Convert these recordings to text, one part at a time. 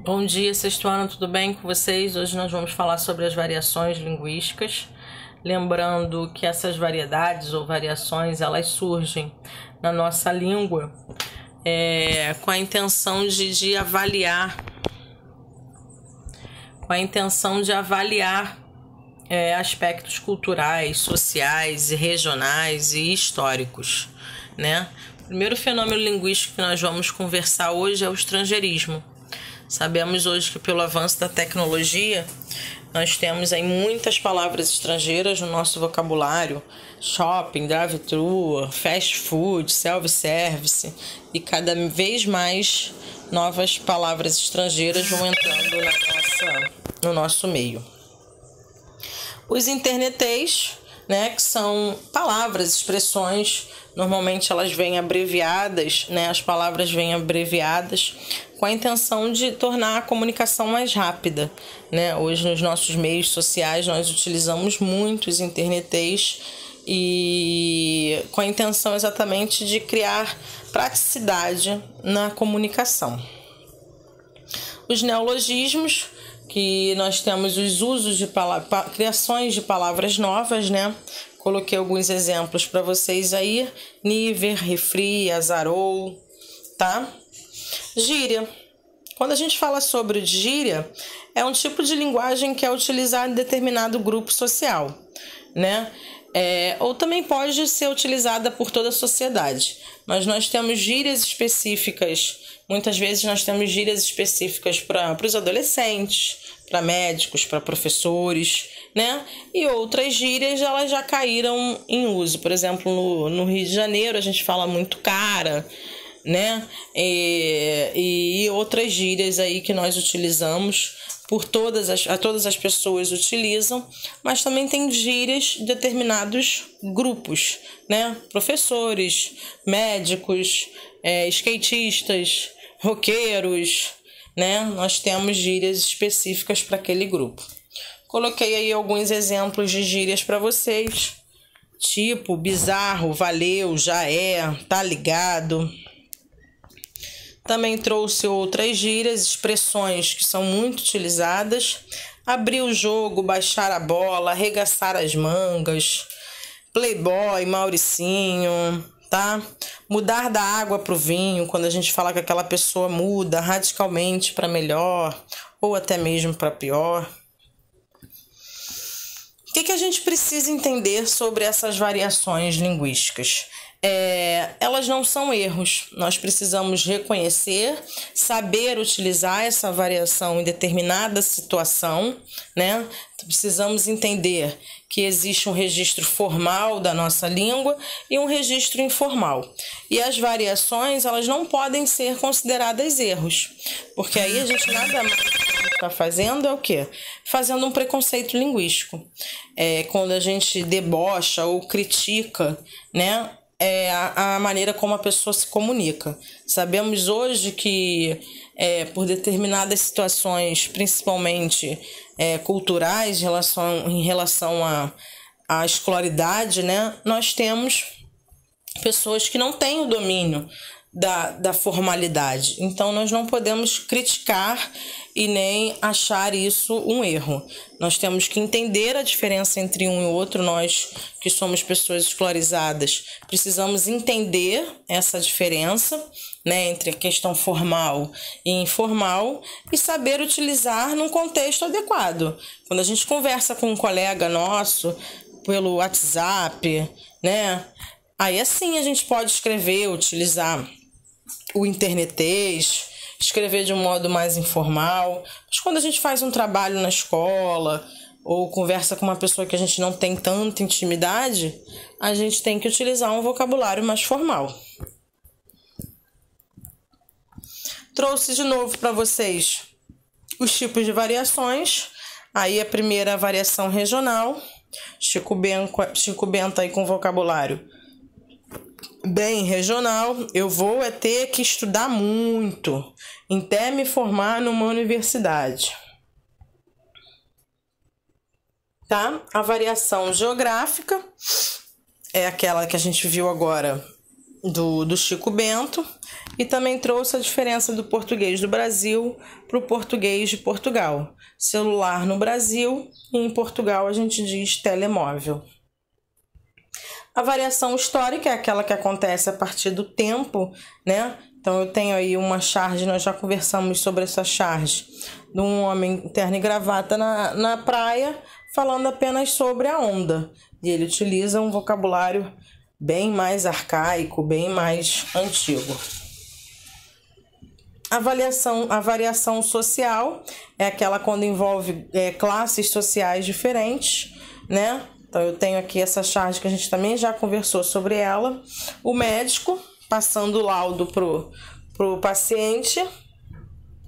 Bom dia, sexto ano, tudo bem com vocês? Hoje nós vamos falar sobre as variações linguísticas. Lembrando que essas variedades ou variações, elas surgem na nossa língua com a intenção de avaliar, aspectos culturais, sociais, regionais e históricos, né? O primeiro fenômeno linguístico que nós vamos conversar hoje é o estrangeirismo. Sabemos hoje que pelo avanço da tecnologia, nós temos aí muitas palavras estrangeiras no nosso vocabulário: shopping, drive-thru, fast food, self-service, e cada vez mais novas palavras estrangeiras vão entrando no nosso meio. Os internetês, né, que são palavras, expressões, normalmente elas vêm abreviadas, né, as palavras vêm abreviadas com a intenção de tornar a comunicação mais rápida, né? Hoje nos nossos meios sociais nós utilizamos muito os internetês e com a intenção exatamente de criar praticidade na comunicação. Os neologismos, que nós temos os usos de criações de palavras novas, né? Coloquei alguns exemplos para vocês aí: nível, refri, azarou, tá? Gíria. Quando a gente fala sobre gíria, é um tipo de linguagem que é utilizado em determinado grupo social, né? Ou também pode ser utilizada por toda a sociedade. Mas nós temos gírias específicas, muitas vezes nós temos gírias específicas para os adolescentes, para médicos, para professores, né? E outras gírias, elas já caíram em uso. Por exemplo, no Rio de Janeiro, a gente fala muito cara, né? E outras gírias aí que nós utilizamos, todas as pessoas utilizam, mas também tem gírias de determinados grupos, né? Professores, médicos, skatistas, roqueiros, né? Nós temos gírias específicas para aquele grupo. Coloquei aí alguns exemplos de gírias para vocês, tipo bizarro, valeu, já é, tá ligado. Também trouxe outras gírias, expressões que são muito utilizadas: abrir o jogo, baixar a bola, arregaçar as mangas, playboy, Mauricinho, tá? Mudar da água para o vinho, quando a gente fala que aquela pessoa muda radicalmente para melhor ou até mesmo para pior. O que a gente precisa entender sobre essas variações linguísticas? Elas não são erros. Nós precisamos reconhecer, saber utilizar essa variação em determinada situação, né? Precisamos entender que existe um registro formal da nossa língua e um registro informal. E as variações, elas não podem ser consideradas erros, porque aí a gente nada mais está fazendo é o quê? Fazendo um preconceito linguístico. Quando a gente debocha ou critica, né, a maneira como a pessoa se comunica. Sabemos hoje que por determinadas situações, principalmente culturais, em relação à escolaridade, né, nós temos pessoas que não têm o domínio da formalidade. Então, nós não podemos criticar e nem achar isso um erro. Nós temos que entender a diferença entre um e outro. Nós que somos pessoas escolarizadas precisamos entender essa diferença, né, entre a questão formal e informal, e saber utilizar num contexto adequado. Quando a gente conversa com um colega nosso pelo WhatsApp, né, aí assim a gente pode escrever, utilizar o internetês, escrever de um modo mais informal. Mas quando a gente faz um trabalho na escola ou conversa com uma pessoa que a gente não tem tanta intimidade, a gente tem que utilizar um vocabulário mais formal. Trouxe de novo para vocês os tipos de variações. Aí a primeira, a variação regional. Chico Bento aí com vocabulário bem regional. Eu vou ter que estudar muito até me formar numa universidade, tá? A variação geográfica é aquela que a gente viu agora do Chico Bento, e também trouxe a diferença do português do Brasil para o português de Portugal. Celular no Brasil e em Portugal a gente diz telemóvel. A variação histórica é aquela que acontece a partir do tempo, né? Então eu tenho aí uma charge, nós já conversamos sobre essa charge, de um homem em terno e gravata na praia, falando apenas sobre a onda. E ele utiliza um vocabulário bem mais arcaico, bem mais antigo. A variação social é aquela quando envolve classes sociais diferentes, né? Então eu tenho aqui essa charge que a gente também já conversou sobre ela. O médico passando o laudo pro paciente,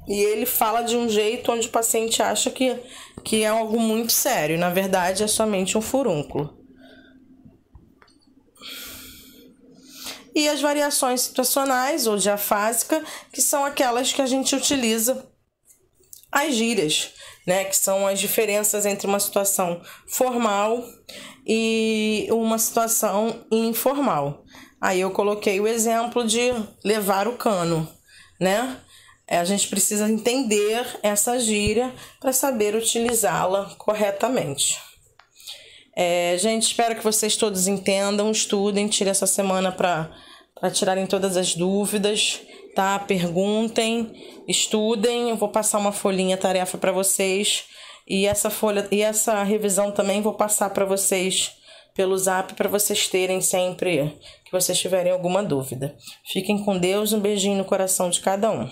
e ele fala de um jeito onde o paciente acha que é algo muito sério. Na verdade, é somente um furúnculo. E as variações situacionais ou diafásica, que são aquelas que a gente utiliza as gírias, né? Que são as diferenças entre uma situação formal e uma situação informal. Aí eu coloquei o exemplo de levar o cano, né? A gente precisa entender essa gíria para saber utilizá-la corretamente. Gente, espero que vocês todos entendam, estudem, tirem essa semana para tirarem todas as dúvidas, tá? Perguntem, estudem. Eu vou passar uma folhinha tarefa para vocês, e essa revisão também vou passar para vocês pelo Zap, para vocês terem sempre que vocês tiverem alguma dúvida. Fiquem com Deus, um beijinho no coração de cada um.